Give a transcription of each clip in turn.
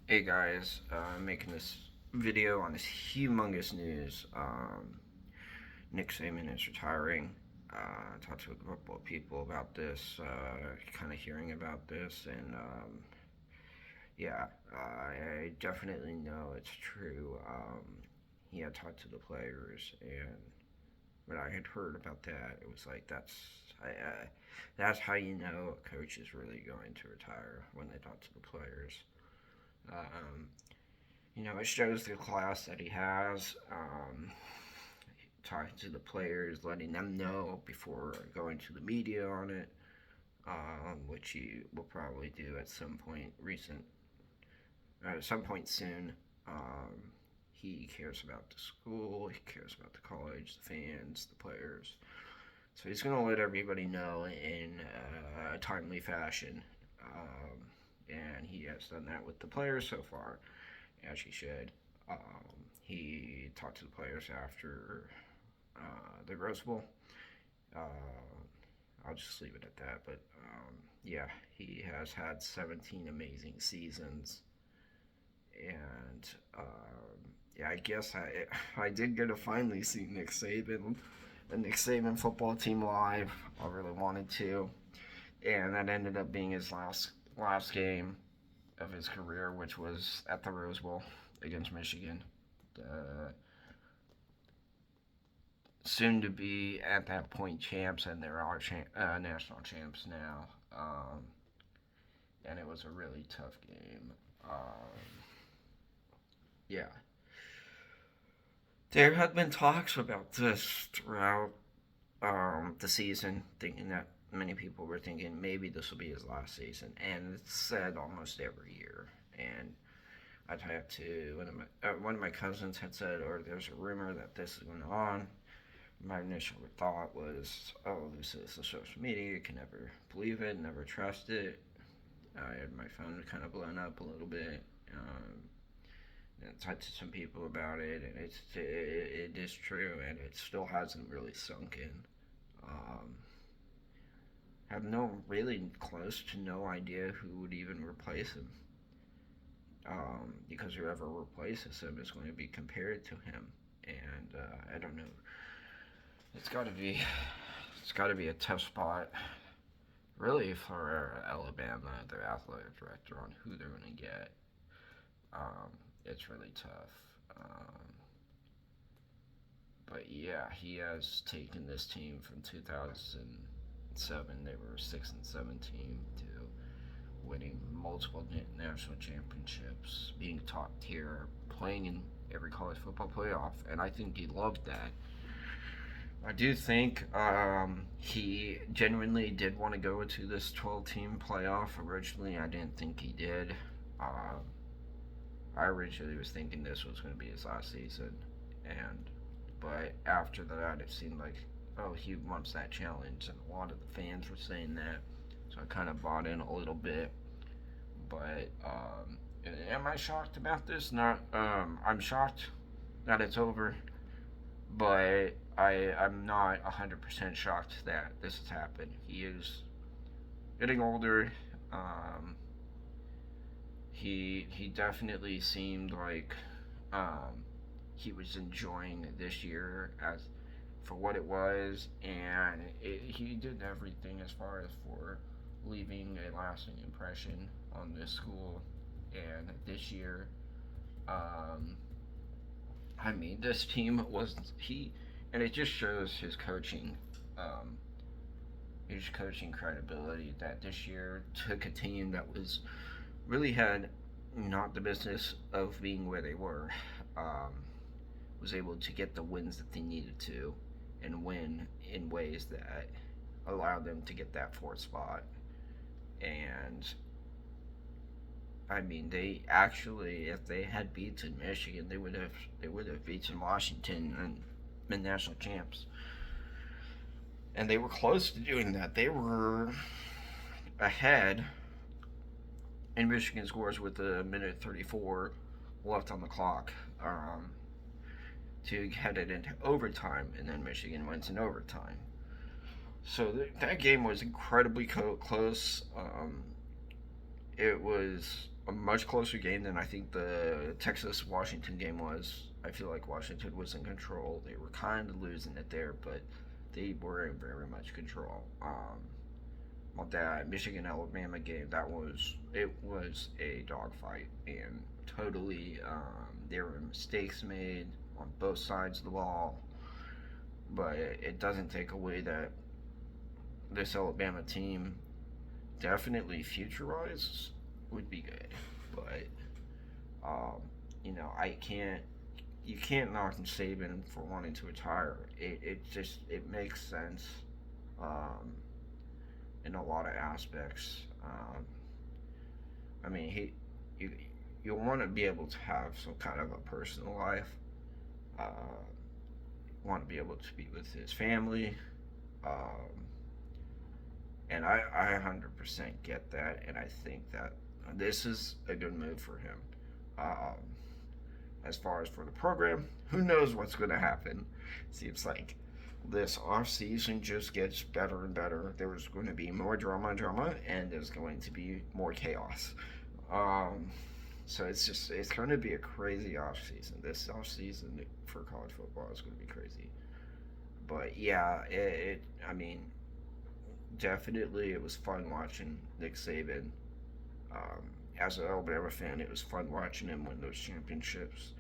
Hey guys, I'm making this video on this humongous news. Nick Saban is retiring. I talked to a couple of people about this, kind of hearing about this, and yeah, I definitely know it's true. He had talked to the players, and when I had heard about that, it was like that's how you know a coach is really going to retire when they talk to the players. Um, it shows the class that he has. Talking to the players, letting them know before going to the media on it, which he will probably do at some point soon. He cares about the school, he cares about the college, the fans, the players. So he's going to let everybody know in a timely fashion. And he has done that with the players so far, as he should. He talked to the players after the Rose Bowl. Uh, I'll just leave it at that. But yeah, he has had 17 amazing seasons, and yeah, I guess I did get to finally see the Nick Saban football team live. I really wanted to, and that ended up being his last game of his career, which was at the Rose Bowl against Michigan. Uh, Soon to be at that point champs, and they're our national champs now. And it was a really tough game. Yeah, there had been talks about this throughout the season, thinking that many people were thinking maybe this will be his last season, and it's said almost every year. And I talked to one of my cousins had said, or there's a rumor that this is going on. My initial thought was, oh, this is the social media. You can never believe it, never trust it. I had my phone kind of blown up a little bit. And talked to some people about it, and it is true, and it still hasn't really sunk in. Um, have no really close to no idea who would even replace him. Because whoever replaces him is going to be compared to him, and I don't know. It's got to be it's got to be a tough spot, really, for Alabama, their athletic director, on who they're going to get. Um, it's really tough. But yeah, he has taken this team from 2007. They were 6-17 to winning multiple national championships, being top tier, playing in every college football playoff, and I think he loved that. I do think he genuinely did want to go into this 12-team playoff. Originally, I didn't think he did. Uh, I originally was thinking this was going to be his last season, and but after that, it seemed like, oh, he wants that challenge, and a lot of the fans were saying that, so I kind of bought in a little bit. But am I shocked about this? Not. I'm shocked that it's over, but I'm not 100% shocked that this has happened. He is getting older. Um, he definitely seemed like um, he was enjoying this year as for what it was, and he did everything as far as for leaving a lasting impression on this school. And this year, um, I mean, this team was and it just shows um, his coaching credibility. That this year took a team that really had not the business of being where they were, um, was able to get the wins that they needed to, and win in ways that allowed them to get that fourth spot. And I mean, they actually, if they had beaten Michigan, they would have beaten Washington and been national champs. And they were close to doing that. They were ahead in Michigan scores with a minute 34 left on the clock, to head it into overtime, and then Michigan wins in overtime. So that game was incredibly close. It was a much closer game than I think the Texas Washington game was. I feel like Washington was in control. They were kind of losing it there, but they were in very much control. On that Michigan Alabama game, it was a dogfight, and totally there were mistakes made on both sides of the ball, but it doesn't take away that this Alabama team definitely future wise would be good, but um, I can't. You can't knock Saban for wanting to retire. It makes sense in a lot of aspects. I mean, you you want to be able to have some kind of a personal life. Uh, want to be able to be with his family. Um, and I 100% get that, and I think that this is a good move for him. Um, as far as for the program, who knows what's going to happen? Seems like this off season just gets better and better. There's going to be more drama, and there's going to be more chaos. Um, so it's going to be a crazy off season. This off season for college football is going to be crazy. But yeah, I mean, definitely it was fun watching Nick Saban. Um, as an Alabama fan, it was fun watching him win those championships.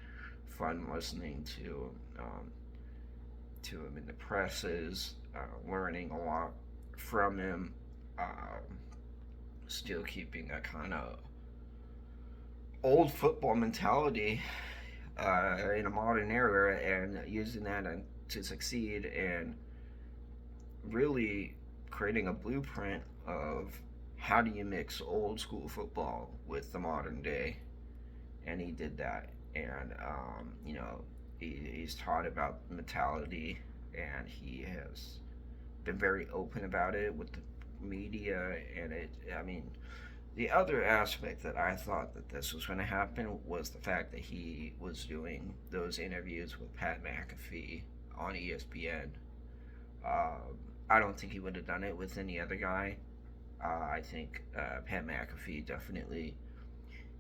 Fun listening to him in the presses, learning a lot from him. Still keeping a kind of old football mentality in a modern era, and using that to succeed, and really creating a blueprint of how do you mix old school football with the modern day, and he did that. And he's taught about mentality, and he has been very open about it with the media. And I mean, the other aspect that I thought that this was going to happen was the fact that he was doing those interviews with Pat McAfee on ESPN. I don't think he would have done it with any other guy. I think Pat McAfee definitely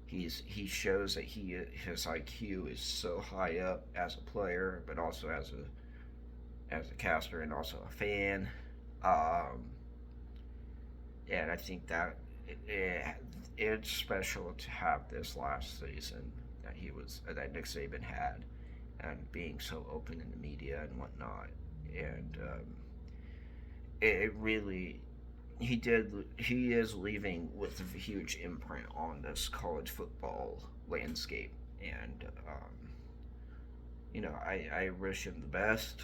he shows that his IQ is so high up as a player, but also as a caster and also a fan. Um, and I think that it's special to have this last season that Nick Saban had, and being so open in the media and whatnot. And it really he is leaving with a huge imprint on this college football landscape. And I wish him the best.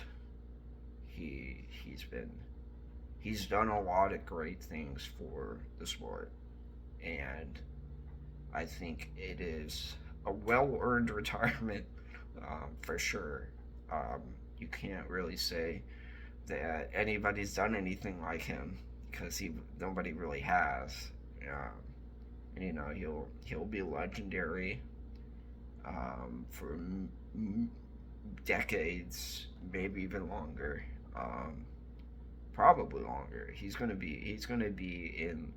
He's done a lot of great things for the sport, and I think it is a well earned retirement, for sure. You can't really say that anybody's done anything like him, because nobody really has. And, he'll be legendary for decades, maybe even longer. Probably longer. He's gonna be in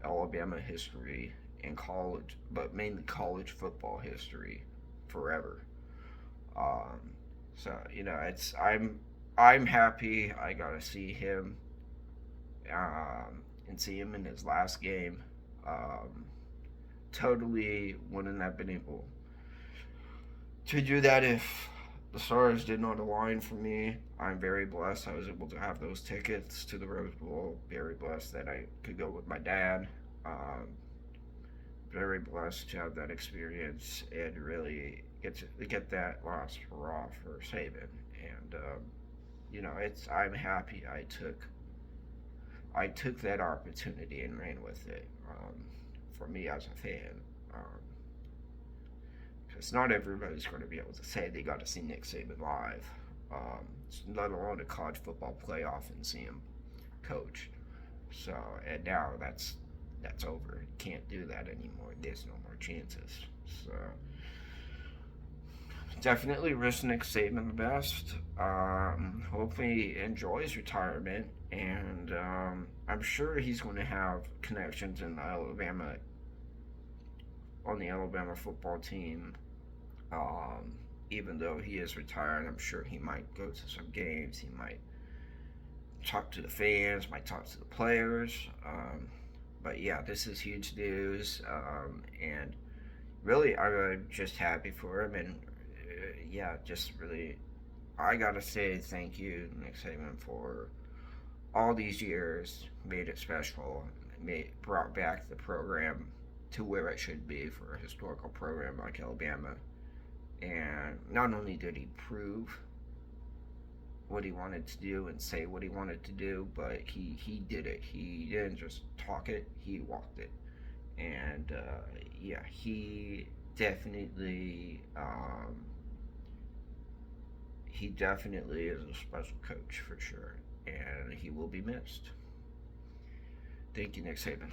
Alabama history and college, but mainly college football history forever. Um, so I'm happy I got to see him, and see him in his last game. Um, totally wouldn't have been able to do that if the stars did not align for me. I'm very blessed I was able to have those tickets to the Rose Bowl. Very blessed that I could go with my dad. Um, very blessed to have that experience and really get that last hurrah for Saban. And I'm happy I took that opportunity and ran with it. For me as a fan, because not everybody's going to be able to say they got to see Nick Saban live, let alone a college football playoff and see him coach. So, and now that's over. Can't do that anymore. There's no more chances. So definitely wish Nick Saban the best. Hopefully he enjoys retirement, and I'm sure he's going to have connections in the Alabama on the Alabama football team. Um, Even though he is retired, I'm sure he might go to some games. He might talk to the fans, might talk to the players. But yeah, this is huge news, and really, I'm just happy for him. And yeah, just really, I gotta say thank you, Nick Saban, for all these years. Made it special. Brought back the program to where it should be for a historical program like Alabama. And not only did he prove what he wanted to do and say what he wanted to do, but he did it. He didn't just talk it, he walked it. And yeah, definitely he definitely is a special coach for sure, and he will be missed. Thank you, Nick Saban.